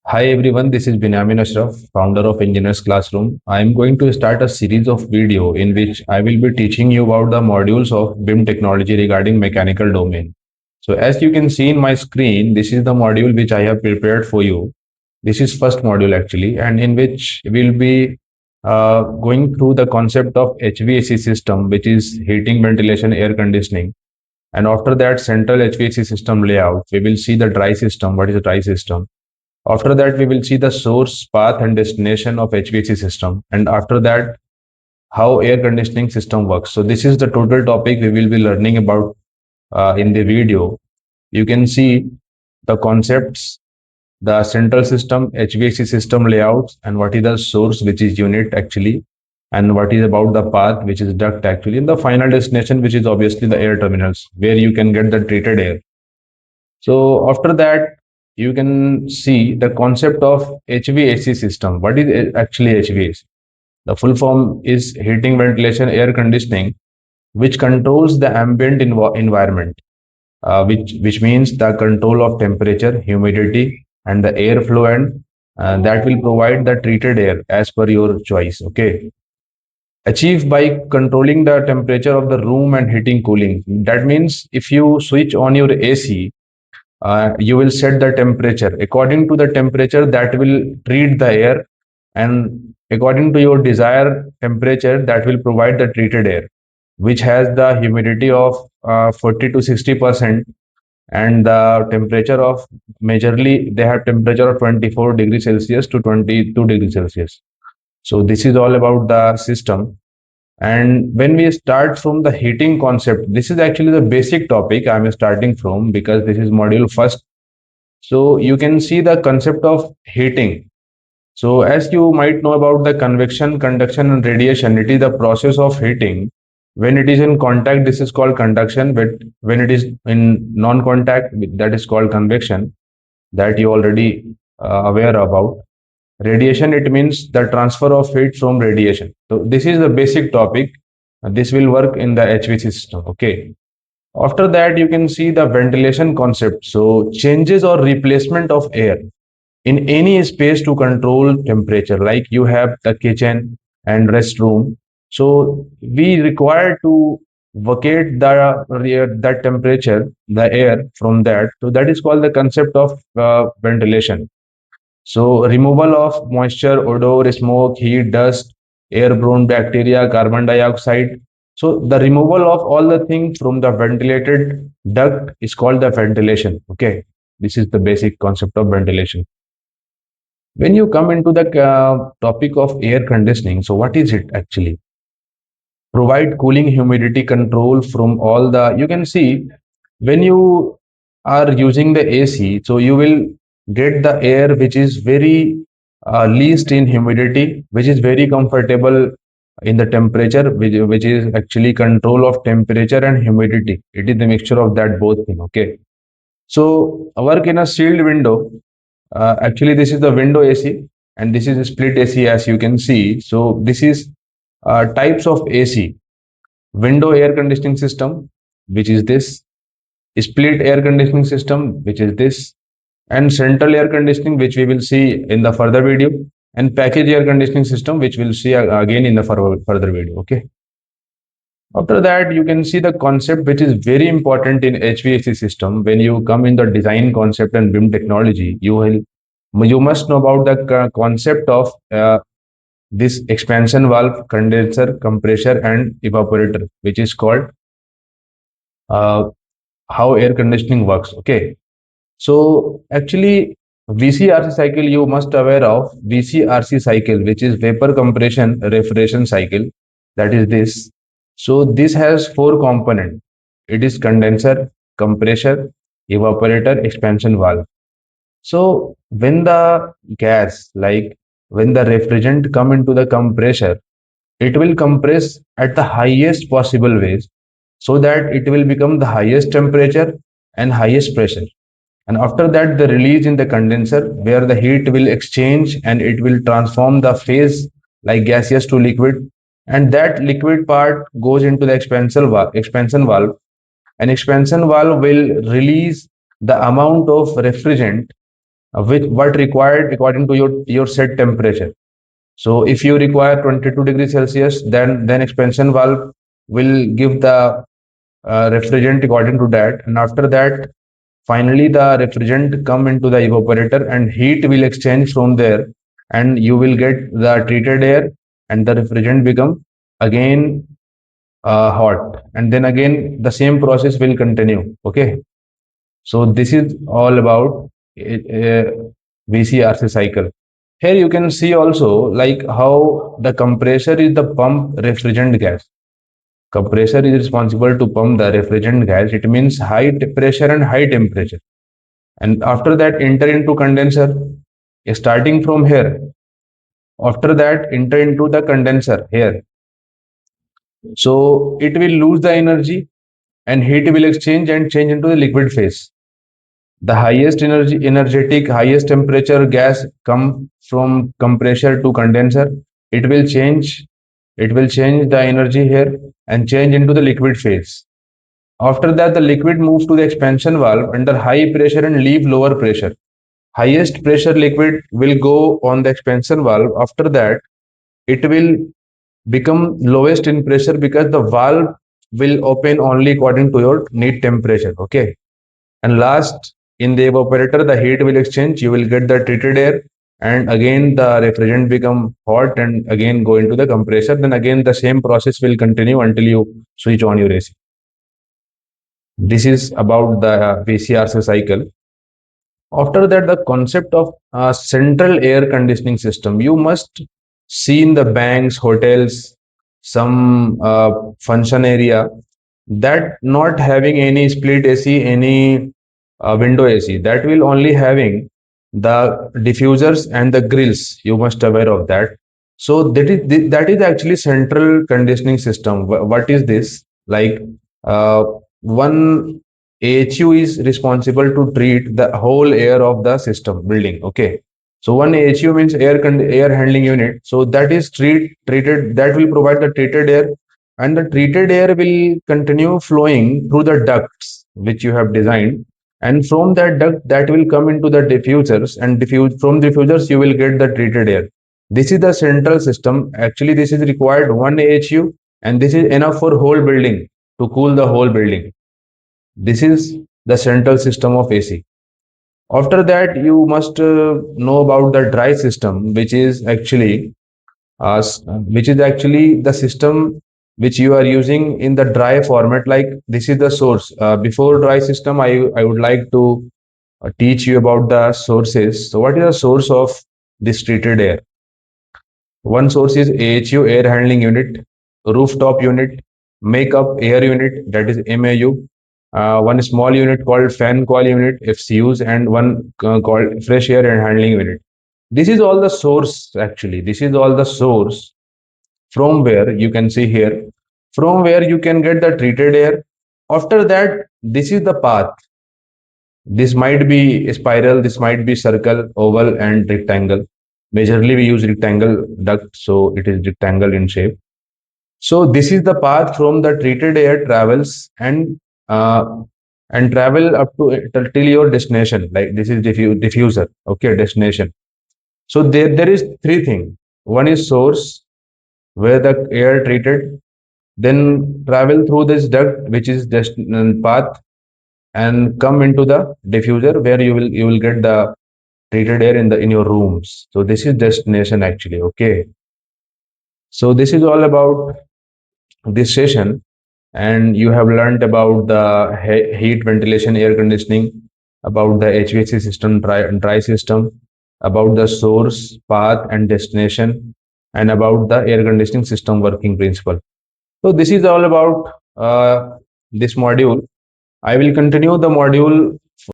Hi everyone, this is Binyamin Ashraf, founder of Engineers Classroom. I am going to start a series of video in which I will be teaching you about the modules of BIM technology regarding mechanical domain. So as you can see in my screen, this is the module which I have prepared for you. This is first module actually, and in which we'll be going through the concept of HVAC system, which is heating, ventilation, air conditioning. And after that central HVAC system layout, we will see the dry system. What is a dry system? After that, we will see the source, path, and destination of HVAC system. And after that, how air conditioning system works. So this is the total topic we will be learning about in the video. You can see the concepts, the central system, HVAC system layouts, and what is the source, which is unit actually, and what is about the path, which is duct actually, and the final destination, which is obviously the air terminals, where you can get the treated air. So after that, you can see the concept of HVAC system. What is actually HVAC? The full form is heating, ventilation, air conditioning, which controls the ambient environment, which means the control of temperature, humidity, and the airflow, and that will provide the treated air as per your choice. Okay, achieved by controlling the temperature of the room and heating, cooling. That means if you switch on your AC, you will set the temperature according to the temperature that will treat the air, and according to your desired temperature that will provide the treated air, which has the humidity of 40 to 60%, and the temperature of, majorly they have temperature of 24 degrees Celsius to 22 degrees Celsius. So this is all about the system. And when we start from the heating concept, this is actually the basic topic I'm starting from, because this is module first. So you can see the concept of heating. So as you might know about the convection, conduction, and radiation, it is the process of heating. When it is in contact, this is called conduction, but when it is in non-contact, that is called convection, that you already aware about. Radiation, it means the transfer of heat from radiation. So this is the basic topic. This will work in the HVAC system. Okay. After that, you can see the ventilation concept. So changes or replacement of air in any space to control temperature, like you have the kitchen and restroom. So we require to vacate that temperature, the air from that. So that is called the concept of ventilation. So removal of moisture, odor, smoke, heat, dust, airborne bacteria, carbon dioxide. So the removal of all the things from the ventilated duct is called the ventilation. Okay, this is the basic concept of ventilation. When you come into the topic of air conditioning, so what is it actually? Provide cooling, humidity control from all the, you can see when you are using the AC, so you will get the air which is very least in humidity, which is very comfortable in the temperature, which is actually control of temperature and humidity. It is the mixture of that both thing. Okay. So work in a sealed window. Actually, this is the window AC, and this is a split AC, as you can see. So this is types of AC: window air conditioning system, which is this; split air conditioning system, which is this; and central air conditioning, which we will see in the further video; and package air conditioning system, which we'll see again in the further video. Okay. After that, you can see the concept which is very important in HVAC system. When you come in the design concept and BIM technology, you must know about the concept of this expansion valve, condenser, compressor, and evaporator, which is called uh, how air conditioning works. Okay. So actually, VCRC cycle, you must aware of VCRC cycle, which is vapor compression refrigeration cycle. That is this. So this has four components. It is condenser, compressor, evaporator, expansion valve. So when the gas, like when the refrigerant come into the compressor, it will compress at the highest possible ways, so that it will become the highest temperature and highest pressure. And after that, the release in the condenser, where the heat will exchange and it will transform the phase like gaseous to liquid. And that liquid part goes into the expansion valve. And expansion valve will release the amount of refrigerant which what required according to your set temperature. So if you require 22 degrees Celsius, then expansion valve will give the refrigerant according to that, and after that, finally the refrigerant come into the evaporator and heat will exchange from there, and you will get the treated air, and the refrigerant become again hot, and then again the same process will continue. Okay, so this is all about uh, VCRC cycle. Here you can see also like how the compressor is the pump refrigerant gas. Compressor is responsible to pump the refrigerant gas. It means high pressure and high temperature. And after that, enter into condenser. Starting from here. After that, enter into the condenser here. So it will lose the energy and heat will exchange and change into the liquid phase. The highest energetic, highest temperature gas come from compressor to condenser. It will change. It will change the energy here and change into the liquid phase. After that, the liquid moves to the expansion valve under high pressure and leave lower pressure. Highest pressure liquid will go on the expansion valve. After that, it will become lowest in pressure because the valve will open only according to your need temperature. Okay. And last, in the evaporator, the heat will exchange. You will get the treated air, and again the refrigerant become hot and again go into the compressor. Then again the same process will continue until you switch on your AC. This is about the VCRC cycle. After that, the concept of central air conditioning system. You must see in the banks, hotels, some function area that not having any split AC, any window AC. That will only having the diffusers and the grills. You must aware of that. So that is actually central conditioning system. What is this? Like one AHU is responsible to treat the whole air of the system building. Okay. So one AHU means air handling unit. So that is treated, that will provide the treated air, and the treated air will continue flowing through the ducts which you have designed, and from that duct that will come into the diffusers, and diffuse from diffusers you will get the treated air. This is the central system. Actually, this is required one AHU, and this is enough for whole building to cool the whole building. This is the central system of AC. After that, you must know about the dry system, which is actually the system which you are using in the dry format. Like this is the source. Before dry system, I would like to teach you about the sources. So what is the source of this treated air? One source is AHU, air handling unit, rooftop unit, makeup air unit, that is MAU, one small unit called fan coil unit, FCUs, and one called fresh air and handling unit. This is all the source actually. This is all the source from where you can see here, from where you can get the treated air. After that, this is the path. This might be a spiral, this might be circle, oval, and rectangle. Majorly, we use rectangle duct, so it is rectangle in shape. So this is the path from the treated air travels uh, and travel up to till your destination. Like this is diffuser, okay, destination. So there is three things. One is source where the air treated, then travel through this duct which is just path, and come into the diffuser where you will get the treated air in your rooms. So this is destination actually. Okay. So this is all about this session, and you have learned about the heat ventilation air conditioning, about the HVAC system, dry system, about the source path and destination, and about the air conditioning system working principle. So this is all about this module. I will continue the module